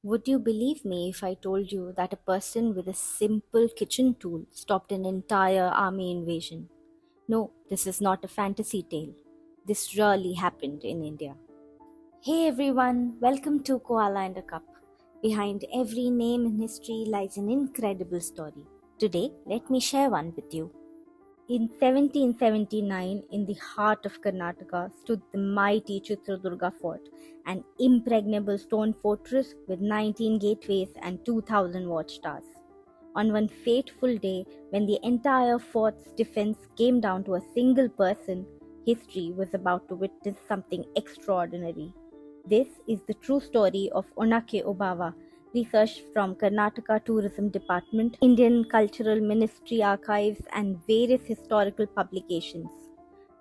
Would you believe me if I told you that a person with a simple kitchen tool stopped an entire army invasion? No, this is not a fantasy tale. This really happened in India. Hey everyone, welcome to Koala and a Cup. Behind every name in history lies an incredible story. Today, let me share one with you. In 1779, in the heart of Karnataka, stood the mighty Chitradurga fort, an impregnable stone fortress with 19 gateways and 2,000 watchtowers. On one fateful day, when the entire fort's defense came down to a single person, history was about to witness something extraordinary. This is the true story of Onake Obawa, research from Karnataka Tourism Department, Indian Cultural Ministry archives, and various historical publications.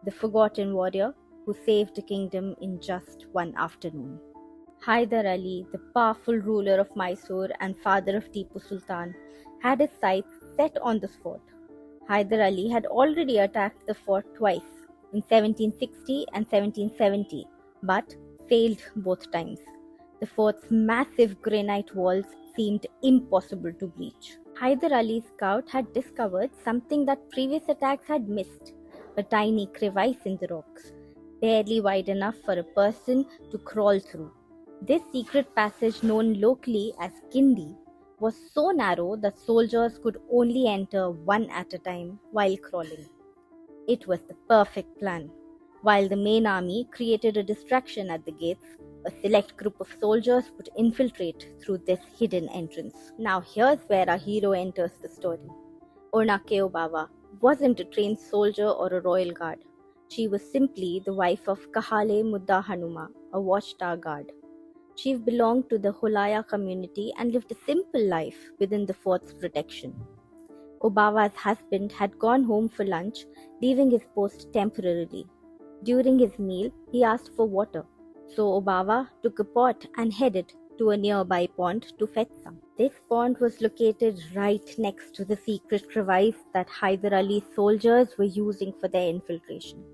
The forgotten warrior who saved the kingdom in just one afternoon. Hyder Ali, the powerful ruler of Mysore and father of Tipu Sultan, had his sights set on this fort. Hyder Ali had already attacked the fort twice, in 1760 and 1770, but failed both times. The fort's massive granite walls seemed impossible to breach. Hyder Ali's scout had discovered something that previous attacks had missed, a tiny crevice in the rocks, barely wide enough for a person to crawl through. This secret passage, known locally as Kindi, was so narrow that soldiers could only enter one at a time while crawling. It was the perfect plan. While the main army created a distraction at the gates, a select group of soldiers would infiltrate through this hidden entrance. Now, here's where our hero enters the story. Onake Obawa wasn't a trained soldier or a royal guard. She was simply the wife of Kahale Mudda Hanuma, a watchtower guard. She belonged to the Holaya community and lived a simple life within the fort's protection. Obawa's husband had gone home for lunch, leaving his post temporarily. During his meal, he asked for water, so Obawa took a pot and headed to a nearby pond to fetch some. This pond was located right next to the secret crevice that Hyder Ali's soldiers were using for their infiltration.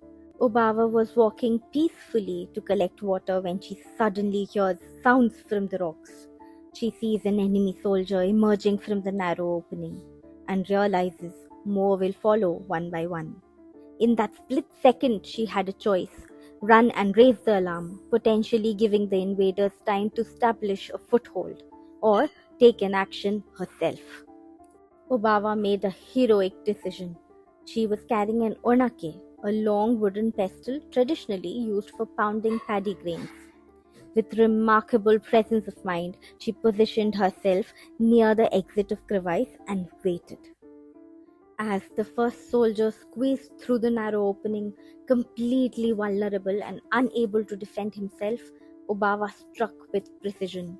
Obawa was walking peacefully to collect water when she suddenly hears sounds from the rocks. She sees an enemy soldier emerging from the narrow opening and realizes more will follow one by one. In that split second, she had a choice: run and raise the alarm, potentially giving the invaders time to establish a foothold, or take an action herself. Obawa made a heroic decision. She was carrying an onake, a long wooden pestle traditionally used for pounding paddy grains. With remarkable presence of mind, she positioned herself near the exit of crevice and waited. As the first soldier squeezed through the narrow opening, completely vulnerable and unable to defend himself, Obawa struck with precision.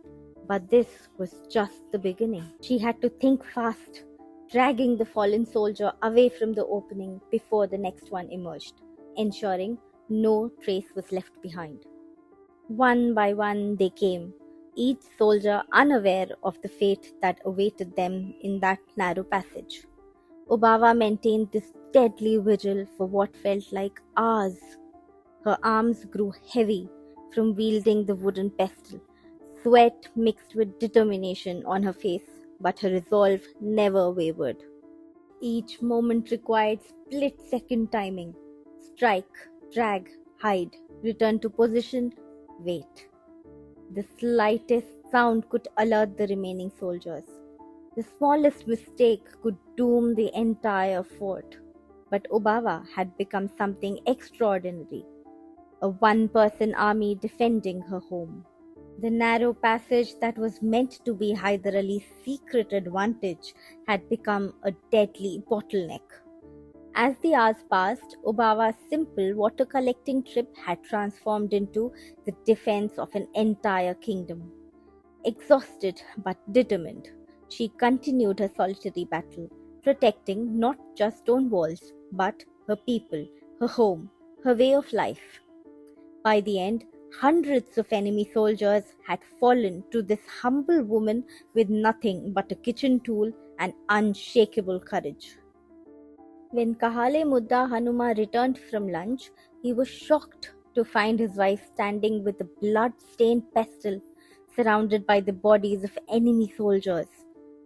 But this was just the beginning. She had to think fast, dragging the fallen soldier away from the opening before the next one emerged, ensuring no trace was left behind. One by one they came, each soldier unaware of the fate that awaited them in that narrow passage. Obawa maintained this deadly vigil for what felt like hours. Her arms grew heavy from wielding the wooden pestle. Sweat mixed with determination on her face, but her resolve never wavered. Each moment required split-second timing. Strike, drag, hide, return to position, wait. The slightest sound could alert the remaining soldiers. The smallest mistake could doom the entire fort. But Obawa had become something extraordinary, a one-person army defending her home. The narrow passage that was meant to be Hyder Ali's secret advantage had become a deadly bottleneck. As the hours passed, Obawa's simple water collecting trip had transformed into the defense of an entire kingdom. Exhausted but determined, she continued her solitary battle, protecting not just stone walls, but her people, her home, her way of life. By the end, hundreds of enemy soldiers had fallen to this humble woman with nothing but a kitchen tool and unshakable courage. When Kahale Mudda Hanuma returned from lunch, he was shocked to find his wife standing with a blood-stained pestle surrounded by the bodies of enemy soldiers.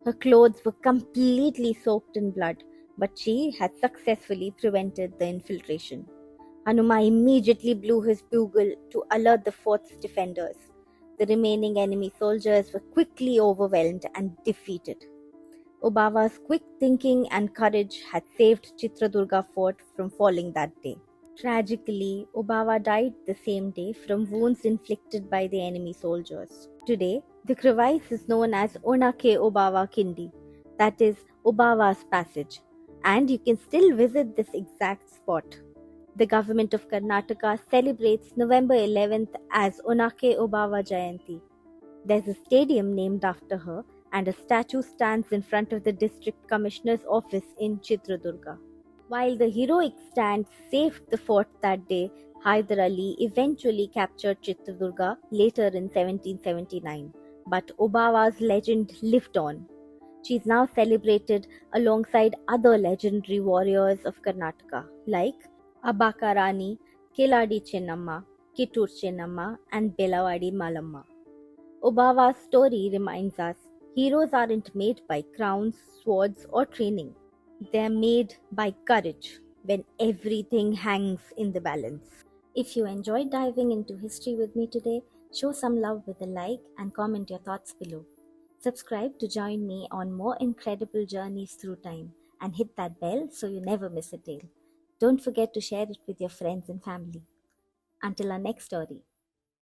Her clothes were completely soaked in blood, but she had successfully prevented the infiltration. Hanuma immediately blew his bugle to alert the fort's defenders. The remaining enemy soldiers were quickly overwhelmed and defeated. Obava's quick thinking and courage had saved Chitradurga fort from falling that day. Tragically, Obava died the same day from wounds inflicted by the enemy soldiers. Today, the crevice is known as Onake Obava Kindi, that is, Obava's Passage, and you can still visit this exact spot. The government of Karnataka celebrates November 11th as Onake Obava Jayanti. There's a stadium named after her, and a statue stands in front of the district commissioner's office in Chitradurga. While the heroic stand saved the fort that day, Hyder Ali eventually captured Chitradurga later in 1779. But Obava's legend lived on. She is now celebrated alongside other legendary warriors of Karnataka like Abaka Rani, Keladi Chennamma, Kittur Chennamma, and Belawadi Malamma. Obava's story reminds us heroes aren't made by crowns, swords, or training. They're made by courage when everything hangs in the balance. If you enjoyed diving into history with me today, show some love with a like and comment your thoughts below. Subscribe to join me on more incredible journeys through time and hit that bell so you never miss a tale. Don't forget to share it with your friends and family. Until our next story.